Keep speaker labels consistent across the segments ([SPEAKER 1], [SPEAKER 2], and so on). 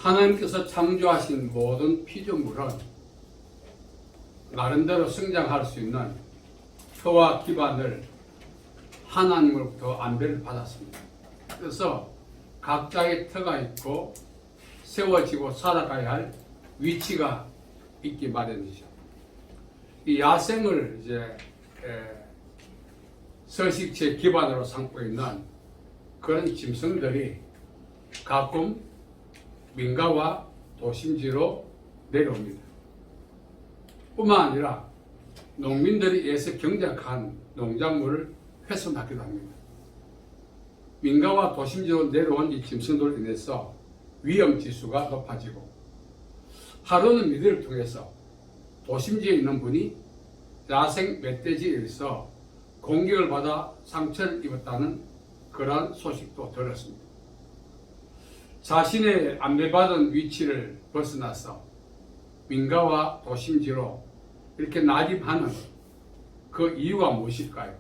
[SPEAKER 1] 하나님께서 창조하신 모든 피조물은 나름대로 성장할 수 있는 터와 기반을 하나님으로부터 안배를 받았습니다. 그래서 각자의 터가 있고 세워지고 살아가야 할 위치가 있기 마련이죠. 이 야생을 이제 서식지의 기반으로 삼고 있는 그런 짐승들이 가끔 민가와 도심지로 내려옵니다. 뿐만 아니라 농민들이 애써 경작한 농작물을 훼손하기도 합니다. 민가와 도심지로 내려온 이 짐승들로 인해서 위험지수가 높아지고 하루는 미디어를 통해서 도심지에 있는 분이 야생 멧돼지에 의해서 공격을 받아 상처를 입었다는 그러한 소식도 들었습니다. 자신의 안배받은 위치를 벗어나서 민가와 도심지로 이렇게 난입하는 그 이유가 무엇일까요?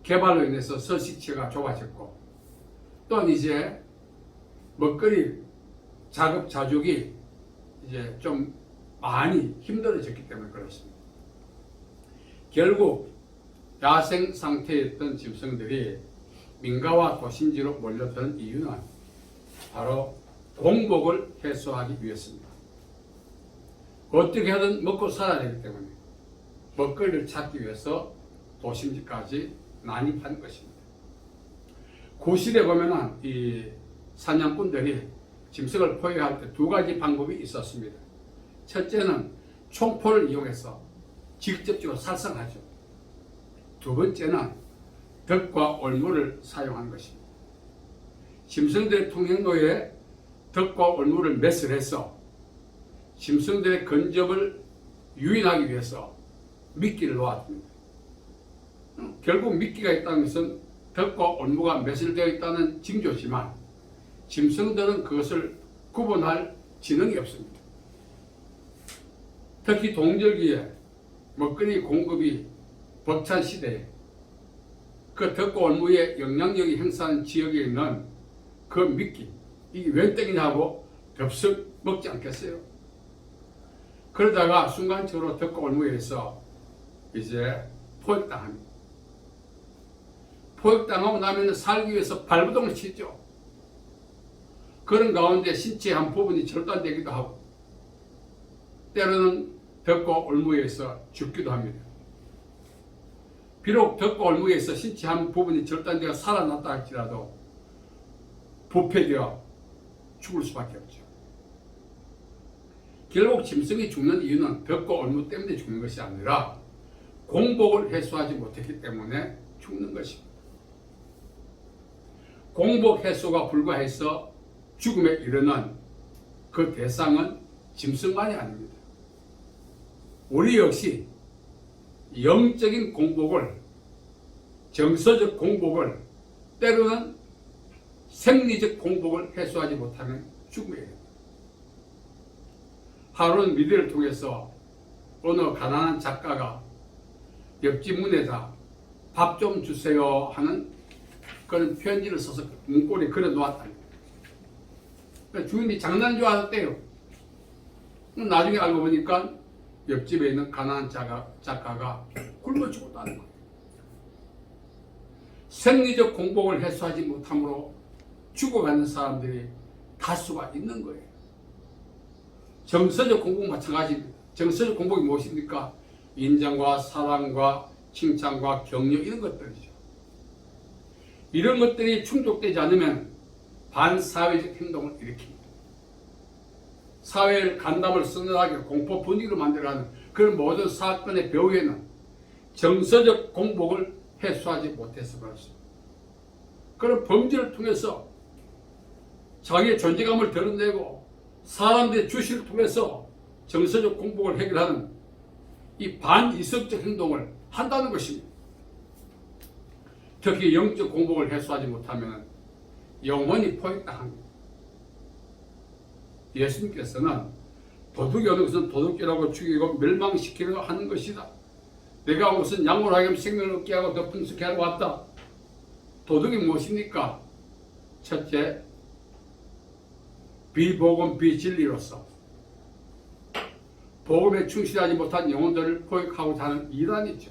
[SPEAKER 1] 개발로 인해서 서식지가 좁아졌고 또한 이제 먹거리 자급자족이 이제 좀 많이 힘들어졌기 때문에 그렇습니다. 결국 야생 상태였던 짐승들이 민가와 도심지로 몰려드는 이유는 바로 공복을 해소하기 위해서입니다. 어떻게 하든 먹고 살아야 되기 때문에 먹거리를 찾기 위해서 도심지까지 난입한 것입니다. 구실에 보면은 이 사냥꾼들이 짐승을 포획할 때 두 가지 방법이 있었습니다. 첫째는 총포를 이용해서 직접적으로 살상하죠. 두 번째는 덕과 올무를 사용한 것입니다. 짐승들의 통행로에 덕과 올무를 매설해서 짐승들의 근접을 유인하기 위해서 미끼를 놓아줍니다. 결국 미끼가 있다는 것은 덕과 올무가 매설되어 있다는 징조지만 짐승들은 그것을 구분할 지능이 없습니다. 특히 동절기에 먹거리 공급이 벅찬 시대에 그 덕과 올무의 영향력이 행사하는 지역에 있는 그 미끼, 이게 웬 떡이냐고 덥석 먹지 않겠어요? 그러다가 순간적으로 덕과 올무에서 이제 포획당합니다. 포획당하고 나면 살기 위해서 발부동을 치죠. 그런 가운데 신체의 한 부분이 절단되기도 하고 때로는 덕과 올무에서 죽기도 합니다. 비록 덕과 올무에서 신체 한 부분이 절단되어 살아났다 할지라도 부패되어 죽을 수밖에 없죠. 결국 짐승이 죽는 이유는 덕과 올무 때문에 죽는 것이 아니라 공복을 해소하지 못했기 때문에 죽는 것입니다. 공복 해소가 불가해서 죽음에 이르는 그 대상은 짐승만이 아닙니다. 우리 역시 영적인 공복을, 정서적 공복을, 때로는 생리적 공복을 해소하지 못하면 죽음이에요. 하루는 미디어를 통해서 어느 가난한 작가가 옆집 문에다 밥 좀 주세요 하는 그런 편지를 써서 문고리에 걸어 놓았답니다. 그러니까 주인이 장난 좋아했대요. 나중에 알고 보니까 옆집에 있는 가난한 작가가 굶어 죽었다는 거예요. 생리적 공복을 해소하지 못함으로 죽어가는 사람들이 다수가 있는 거예요. 정서적 공복 마찬가지입니다. 정서적 공복이 무엇입니까? 인정과 사랑과 칭찬과 격려 이런 것들이죠. 이런 것들이 충족되지 않으면 반사회적 행동을 일으킵니다. 사회를 간담을 서늘하게 공포 분위기로 만들어가는 그런 모든 사건의 배후에는 정서적 공복을 해소하지 못해서 그렇습니다. 그런 범죄를 통해서 자기의 존재감을 드러내고 사람들의 주시를 통해서 정서적 공복을 해결하는 이 반이성적 행동을 한다는 것입니다. 특히 영적 공복을 해소하지 못하면 영원히 포획당합니다. 예수님께서는 도둑이 오는 것은 도둑질하고 죽이고 멸망시키려고 하는 것이다. 내가 온 것은 양으로 하여금 생명을 얻게 하고 더 풍성케 하러 왔다. 도둑이 무엇입니까? 첫째, 비복음 비진리로서 복음에 충실하지 못한 영혼들을 포획하고자 하는 이단이죠.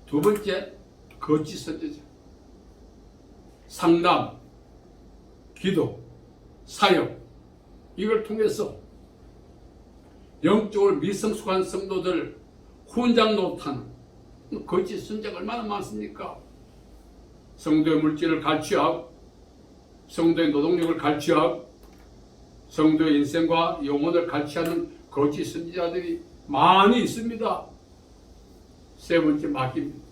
[SPEAKER 1] 두 번째, 거짓 선지자. 상담, 기도, 사역, 이걸 통해서 영적으로 미성숙한 성도들 훈장 노릇하는 거짓 선지자가 얼마나 많습니까? 성도의 물질을 갈취하고, 성도의 노동력을 갈취하고, 성도의 인생과 영혼을 갈취하는 거짓 선지자들이 많이 있습니다. 세 번째, 마귀입니다.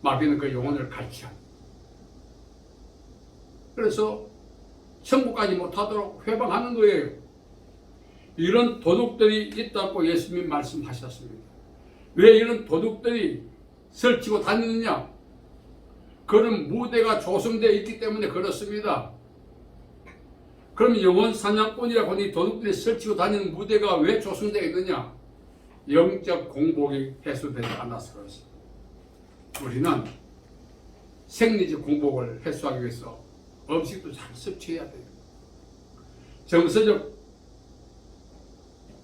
[SPEAKER 1] 마귀는 그 영혼을 갈취하는. 그래서 천국까지 못하도록 회방하는 거예요. 이런 도둑들이 있다고 예수님이 말씀하셨습니다. 왜 이런 도둑들이 설치고 다니느냐? 그런 무대가 조성되어 있기 때문에 그렇습니다. 그럼 영혼 사냥꾼이라고 하니 도둑들이 설치고 다니는 무대가 왜 조성되어 있느냐? 영적 공복이 해소되지 않아서 그렇습니다. 우리는 생리적 공복을 해소하기 위해서 음식도 잘 섭취해야 돼요. 정서적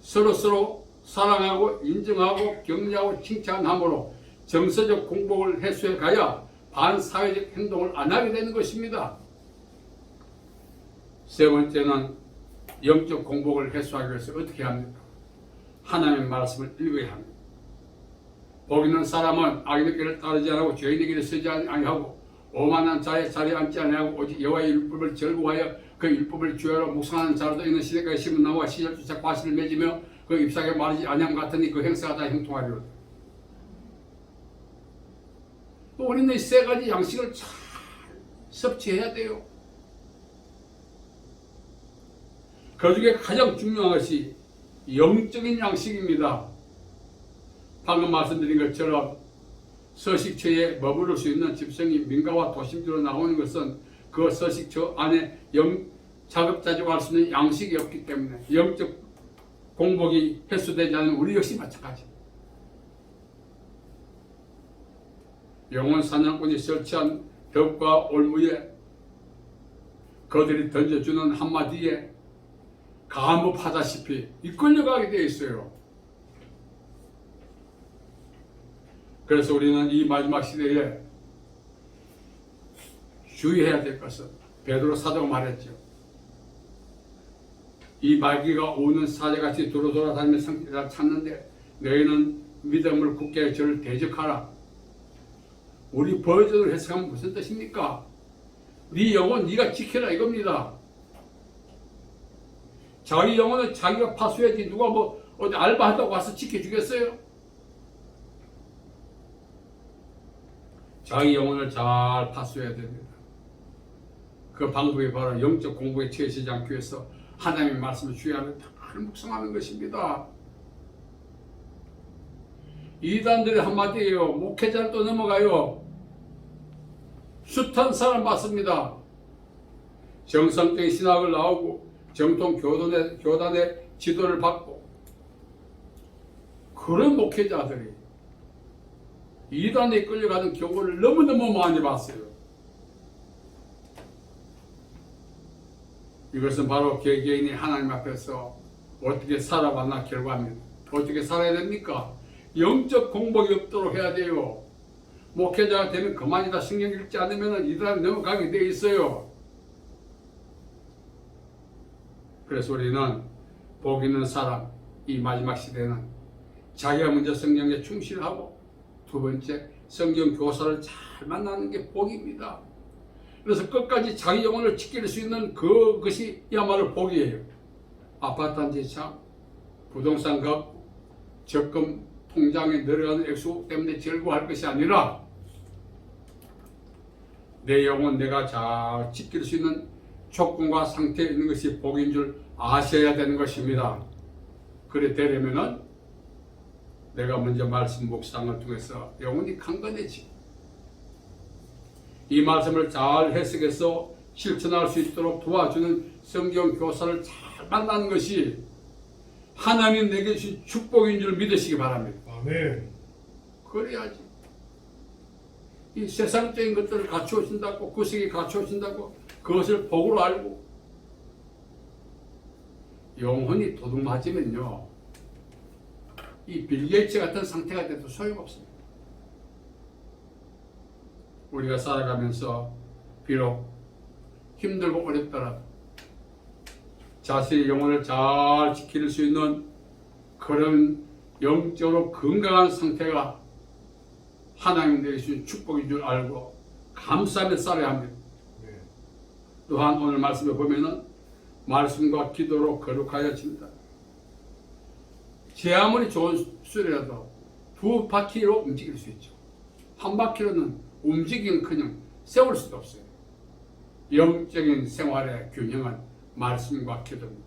[SPEAKER 1] 서로 사랑하고 인정하고 격려하고 칭찬함으로 정서적 공복을 해소해 가야 반사회적 행동을 안 하게 되는 것입니다. 세 번째는 영적 공복을 해소하기 위해서 어떻게 합니까? 하나님의 말씀을 읽어야 합니다. 복 있는 사람은 악인의 길을 따르지 않고 죄인의 길을 서지 아니하고 오만한 자의 자리에 앉지 아니하고 오직 여호와의 율법을 절구하여 그 율법을 주야로 묵상하는 자로도 있는 시대까지 심은 나무와 시절주차 과실을 맺으며 그 잎사귀에 마르지 아니함 같으니 그 행사가 다 형통하리로다. 우리는 이 세 가지 양식을 잘 섭취해야 돼요. 그 중에 가장 중요한 것이 영적인 양식입니다. 방금 말씀드린 것처럼 서식처에 머무를 수 있는 집성이 민가와 도심지로 나오는 것은 그 서식처 안에 자급자족할 수 있는 양식이 없기 때문에 영적 공복이 해소되지 않는 우리 역시 마찬가지입니다. 영혼 사냥꾼이 설치한 벽과 올무에 그들이 던져주는 한마디에 감업하다시피 이끌려가게 되어 있어요. 그래서 우리는 이 마지막 시대에 주의해야 될 것은 베드로 사도가 말했죠. 이 마귀가 오는 사자같이 돌아다니며 성질을 찾는데 너희는 믿음을 굳게 저를 대적하라. 우리 버전을 해석하면 무슨 뜻입니까? 네 영혼 네가 지켜라 이겁니다. 자기 영혼은 자기가 파수해야지 누가 뭐 어디 알바한다고 와서 지켜주겠어요? 자기 영혼을 잘 파수해야 됩니다. 그 방법이 바로 영적 공부에 취해지지 않기 위해서 하나님의 말씀을 주의하며 잘 묵상하는 것입니다. 이단들의 한마디예요. 목회자를 또 넘어가요. 숱한 사람 봤습니다. 정상적인 신학을 나오고 정통 교단의 지도를 받고 그런 목회자들이 이단에 끌려가는 경우를 너무너무 많이 봤어요. 이것은 바로 개개인이 하나님 앞에서 어떻게 살아왔나 결과입니다. 어떻게 살아야 됩니까? 영적 공복이 없도록 해야 돼요. 목회자가 되면 그만이다. 신경 읽지 않으면 이단에 넘어가게 돼 있어요. 그래서 우리는 복 있는 사람, 이 마지막 시대는 자기가 먼저 성경에 충실하고 두 번째 성경 교사를 잘 만나는 게 복입니다. 그래서 끝까지 자기 영혼을 지킬 수 있는 그것이 야말로 복이에요. 아파트 한 채 차, 부동산 값, 적금 통장에 내려가는 액수 때문에 절구할 것이 아니라 내 영혼 내가 잘 지킬 수 있는 조건과 상태에 있는 것이 복인 줄 아셔야 되는 것입니다. 그래 되려면은 내가 먼저 말씀 묵상을 통해서 영혼이 강건해지고 이 말씀을 잘 해석해서 실천할 수 있도록 도와주는 성경 교사를 잘 만나는 것이 하나님 내게 주신 축복인 줄 믿으시기 바랍니다.
[SPEAKER 2] 아멘.
[SPEAKER 1] 그래야지. 이 세상적인 것들을 갖추어진다고 구석이 갖추어진다고 그것을 복으로 알고 영혼이 도둑 맞으면요, 이 빌 게이츠 같은 상태가 돼도 소용없습니다. 우리가 살아가면서 비록 힘들고 어렵더라도 자신의 영혼을 잘 지킬 수 있는 그런 영적으로 건강한 상태가 하나님 내주신 축복인 줄 알고 감사하며 살아야 합니다. 또한 오늘 말씀에 보면은 말씀과 기도로 거룩하여집니다. 제 아무리 좋은 술이라도 두 바퀴로 움직일 수 있죠. 한 바퀴로는 움직이는커녕 세울 수도 없어요. 영적인 생활의 균형은 말씀과 기도입니다.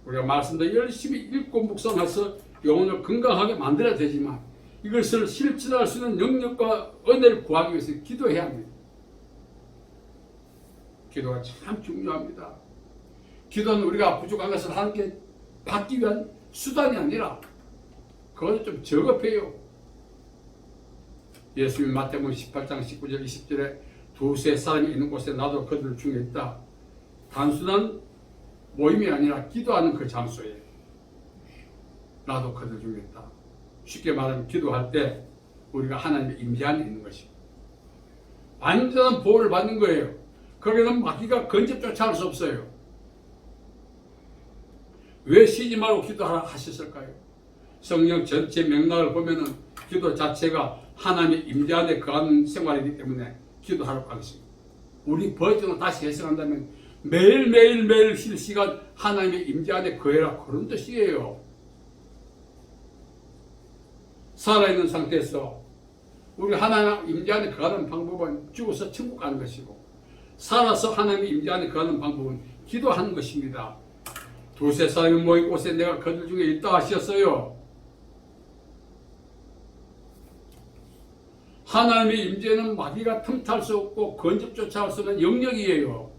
[SPEAKER 1] 우리가 말씀도 열심히 읽고 묵상해서 영혼을 건강하게 만들어야 되지만 이것을 실천할 수 있는 능력과 은혜를 구하기 위해서 기도해야 합니다. 기도가 참 중요합니다. 기도는 우리가 부족한 것을 하나님께 받기 위한 수단이 아니라 그것은 좀 저급해요. 예수님 마태복음 18장 19절 20절에 두세 사람이 있는 곳에 나도 그들 중에 있다. 단순한 모임이 아니라 기도하는 그 장소에 나도 그들 중에 있다. 쉽게 말하면 기도할 때 우리가 하나님의 임재 안에 있는 것입니다. 완전한 보호를 받는 거예요. 거기는 마귀가 건집조차 할 수 없어요. 왜 쉬지 말고 기도하라 하셨을까요? 성경 전체 맥락을 보면은 기도 자체가 하나님의 임재 안에 거하는 생활이기 때문에 기도하라고 하겠습니다. 우리 버전으로 다시 해석한다면 매일 실시간 하나님의 임재 안에 거해라, 그런 뜻이에요. 살아있는 상태에서 우리 하나님 임재 안에 거하는 방법은 죽어서 천국 가는 것이고, 살아서 하나님의 임재 안에 거하는 방법은 기도하는 것입니다. 두세 사람이 모인 곳에 내가 그들 중에 있다 하셨어요. 하나님의 임재는 마귀가 틈탈 수 없고 건집조차 할 수 없는 영역이에요.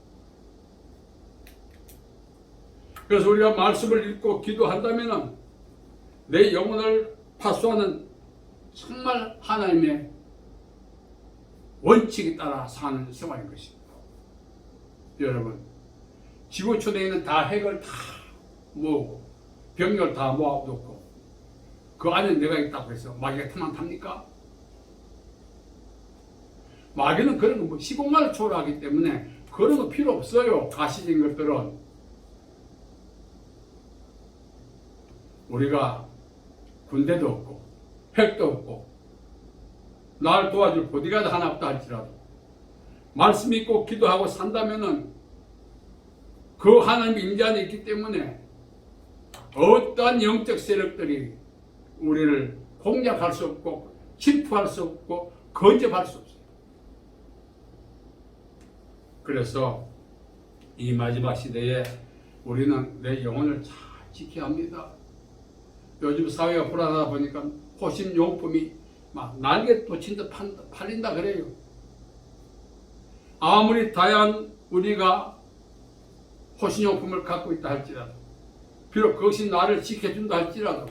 [SPEAKER 1] 그래서 우리가 말씀을 읽고 기도한다면 내 영혼을 파수하는 정말 하나님의 원칙에 따라 사는 생활인 것입니다. 여러분, 지구촌에는 다 핵을 다 모으고 병력을 다 모아놓고 그 안에 내가 있다고 해서 마귀가 틈만 탑니까? 마귀는 그런 거 뭐 시공간을 초월하기 때문에 그런 거 필요 없어요. 가시적인 것들은. 우리가 군대도 없고 핵도 없고 나를 도와줄 보디가드 하나 없다 할지라도 말씀 믿고 기도하고 산다면은 그 하나님의 임재 안에 있기 때문에 어떠한 영적 세력들이 우리를 공략할 수 없고 침투할 수 없고 건접할 수 없어요. 그래서 이 마지막 시대에 우리는 내 영혼을 잘 지켜야 합니다. 요즘 사회가 불안하다 보니까 호신용품이 막 날개 돋친 듯 팔린다 그래요. 아무리 다양한 우리가 호신용품을 갖고 있다 할지라도, 비록 그것이 나를 지켜준다 할지라도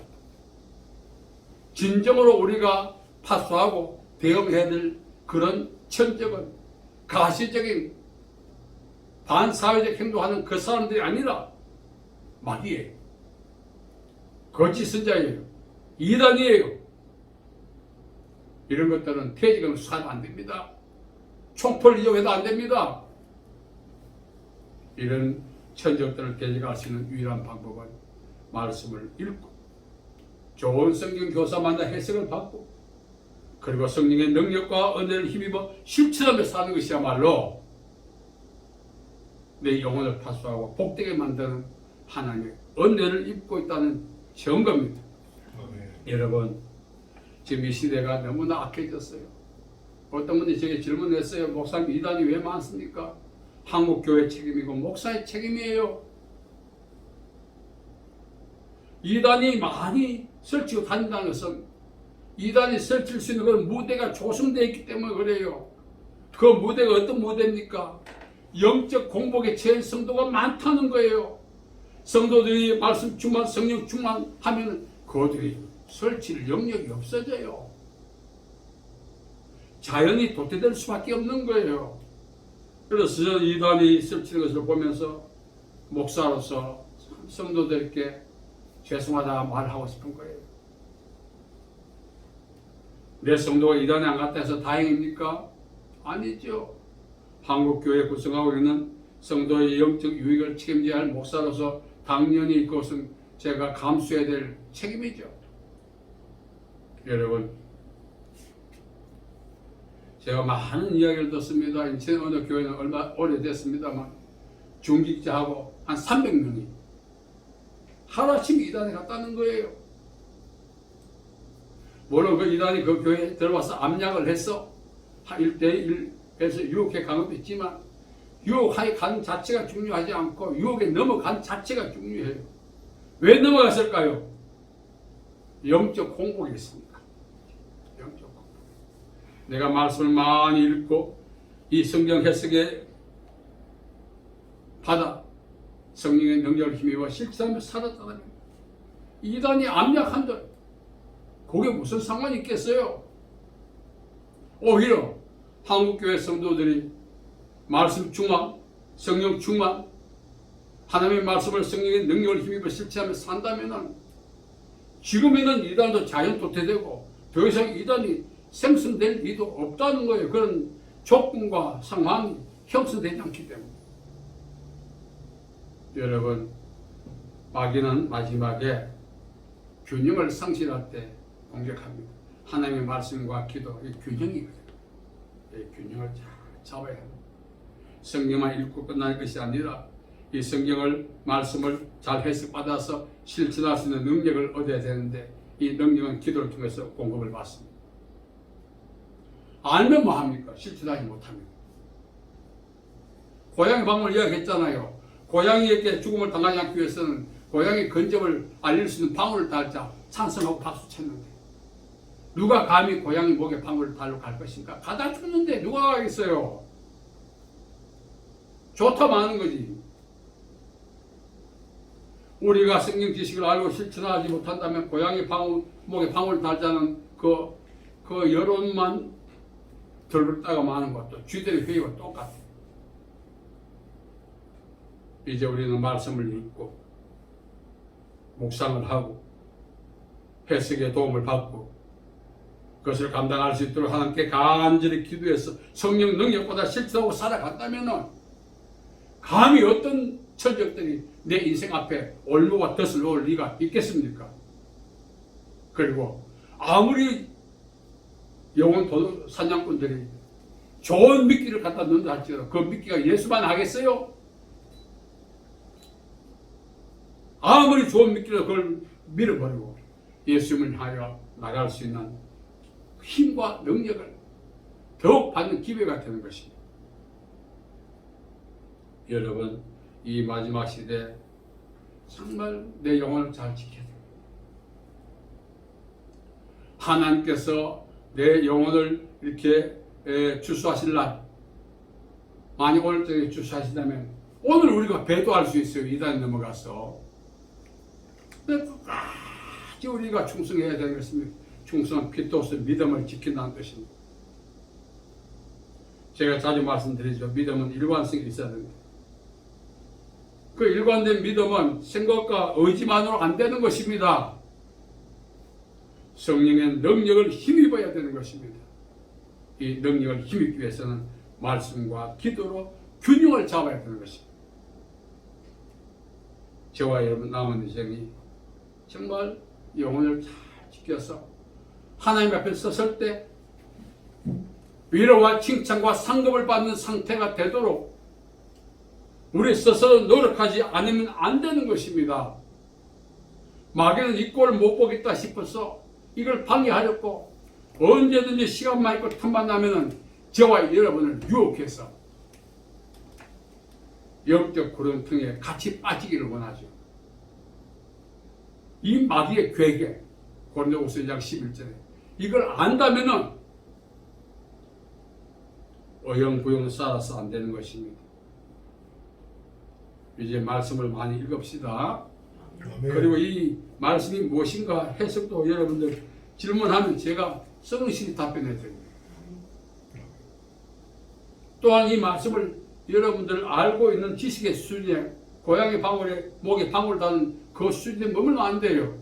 [SPEAKER 1] 진정으로 우리가 파수하고 대응해야 될 그런 천적은 가시적인 반사회적 행동하는 그 사람들이 아니라 마귀예요. 거짓 선자예요. 이단이에요. 이런 것들은 퇴직은 수사도 안 됩니다. 총포를 이용해도 안 됩니다. 이런 천적들을 대적할 수 있는 유일한 방법은 말씀을 읽고 좋은 성경 교사 만나 해석을 받고 그리고 성령의 능력과 은혜를 힘입어 실천하며 사는 것이야말로 내 영혼을 파수하고 복되게 만드는 하나님의 은혜를 입고 있다는 증거입니다. 여러분, 지금 이 시대가 너무나 악해졌어요. 어떤 분이 제게 질문했어요. 목사님, 이단이 왜 많습니까? 한국교회 책임이고 목사의 책임이에요. 이단이 많이 설치고 다닌다는 것은 이단이 설칠 수 있는 건 무대가 조성되어 있기 때문에 그래요. 그 무대가 어떤 무대입니까? 영적 공복에 처한 성도가 많다는 거예요. 성도들이 말씀 충만, 성령 충만하면 그들이 설칠 영역이 없어져요. 자연이 도태될 수밖에 없는 거예요. 그래서 저는 이단이 설치는 것을 보면서 목사로서 성도들께 죄송하다 말하고 싶은 거예요. 내 성도가 이단에 안 갔다 해서 다행입니까? 아니죠. 한국교회 구성하고 있는 성도의 영적 유익을 책임져야 할 목사로서 당연히 그것은 제가 감수해야 될 책임이죠. 여러분, 제가 많은 이야기를 듣습니다. 인천 어느 교회는 얼마 오래됐습니다만 중직자하고 한 300명이 하루아침에 이단에 갔다는 거예요. 물론 그 이단이 그 교회에 들어와서 압력을 해서 1대1에서 유혹해 간 것도 있지만 유혹하게 간 자체가 중요하지 않고 유혹에 넘어간 자체가 중요해요. 왜 넘어갔을까요? 영적 공복이 있습니다. 영적 공복. 내가 말씀을 많이 읽고 이 성경 해석에 받아 성령의 능력을 힘입어 실천하며 살았다는 이단이 압력한들 그게 무슨 상관이 있겠어요? 오히려 한국교회 성도들이 말씀 충만, 성령 충만, 하나님의 말씀을 성령의 능력을 힘입어 실천하며 산다면 지금 있는 이단도 자연 도태되고 더 이상 이단이 생성될 리도 없다는 거예요. 그런 조건과 상황이 형성되지 않기 때문에. 여러분, 마귀는 마지막에 균형을 상실할 때 공격합니다. 하나님의 말씀과 기도, 이 균형이거든요. 이 균형을 잘 잡아야 합니다. 성경만 읽고 끝날 것이 아니라 이 성경을 말씀을 잘 해석받아서 실천할 수 있는 능력을 얻어야 되는데 이 능력은 기도를 통해서 공급을 받습니다. 알면 뭐합니까? 실천하지 못합니다. 고양이 방법을 이야기했잖아요. 고양이에게 죽음을 당하지 않기 위해서는 고양이 근접을 알릴 수 있는 방울을 달자 찬성하고 박수 쳤는데 누가 감히 고양이 목에 방울을 달러 갈 것인가? 가다 죽는데 누가 가겠어요? 좋다면 하는 거지. 우리가 성경 지식을 알고 실천하지 못한다면 고양이 목에 방울 달자는 그 여론만 들었다가 마는 것도 쥐들의 회의와 똑같아요. 이제 우리는 말씀을 읽고 묵상을 하고 해석의 도움을 받고 그것을 감당할 수 있도록 하나님께 간절히 기도해서 성령 능력보다 실천하고 살아간다면 감히 어떤 천적들이 내 인생 앞에 올무와 덫을 놓을 리가 있겠습니까? 그리고 아무리 영혼 사냥꾼들이 좋은 미끼를 갖다 놓는다 할지라도 그 미끼가 예수만 하겠어요? 아무리 좋은 미끼를 그걸 밀어버리고 예수님을 향하여 나갈 수 있는 힘과 능력을 더욱 받는 기회가 되는 것입니다. 여러분, 이 마지막 시대에 정말 내 영혼을 잘 지켜야 돼요. 하나님께서 내 영혼을 이렇게 주수하실 날, 만약 오늘 저녁에 주수하신다면 오늘 우리가 배도할 수 있어요. 이단에 넘어가서. 끝까지 우리가 충성해야 되는 것입니다. 충성은 빛도서 믿음을 지킨다는 것입니다. 제가 자주 말씀드리죠. 믿음은 일관성이 있어야 됩니다. 그 일관된 믿음은 생각과 의지만으로 안 되는 것입니다. 성령의 능력을 힘입어야 되는 것입니다. 이 능력을 힘입기 위해서는 말씀과 기도로 균형을 잡아야 되는 것입니다. 저와 여러분 남은 인생이 정말 영혼을 잘 지켜서 하나님 앞에 섰을 때 위로와 칭찬과 상급을 받는 상태가 되도록 우리 스스로 노력하지 않으면 안 되는 것입니다. 마귀는 이 꼴을 못 보겠다 싶어서 이걸 방해하려고 언제든지 시간만 있고 틈만 나면은 저와 여러분을 유혹해서 영적 구렁텅이에 같이 빠지기를 원하죠. 이 마귀의 괴계, 고린도후서 1장 11절에 이걸 안다면은 어영부영 살아서 안 되는 것입니다. 이제 말씀을 많이 읽읍시다. 그리고 이 말씀이 무엇인가 해석도 여러분들 질문하면 제가 성실히 답변해 드립니다. 또한 이 말씀을 여러분들 알고 있는 지식의 수준에 고양이 방울에 목에 방울 다는 그 수준에 머물면 안 돼요.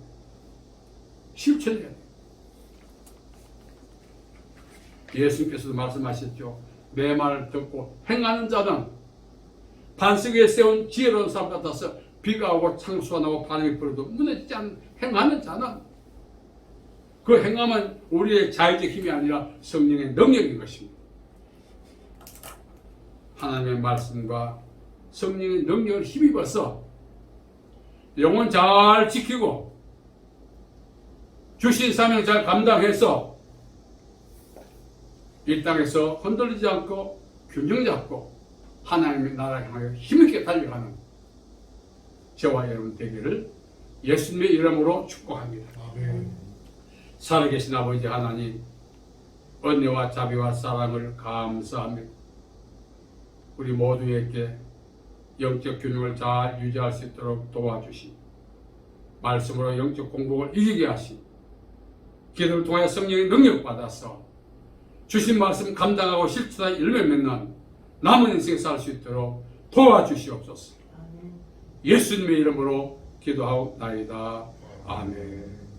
[SPEAKER 1] 실천해야 돼요. 예수님께서도 말씀하셨죠. 내 말을 듣고 행하는 자는 반석 위에 세운 지혜로운 사람 같아서 비가 오고 창수가 나고 바람이 불어도 무너지지 않는 행하는 자는 그 행함은 우리의 자의적 힘이 아니라 성령의 능력인 것입니다. 하나님의 말씀과 성령의 능력을 힘입어서 영혼 잘 지키고 주신 사명 잘 감당해서 이 땅에서 흔들리지 않고 균형 잡고 하나님의 나라를 향하여 힘있게 달려가는 저와 여러분 되기를 예수님의 이름으로 축복합니다.
[SPEAKER 2] 아멘.
[SPEAKER 1] 살아계신 아버지 하나님, 은혜와 자비와 사랑을 감사하며 우리 모두에게 영적 균형을 잘 유지할 수 있도록 도와주시, 말씀으로 영적 공복을 이기게 하시, 기도를 통하여 성령의 능력 받아서 주신 말씀 감당하고 실천하여 열매 맺는 남은 인생 살 수 있도록 도와주시옵소서. 예수님의 이름으로 기도하옵나이다. 아멘.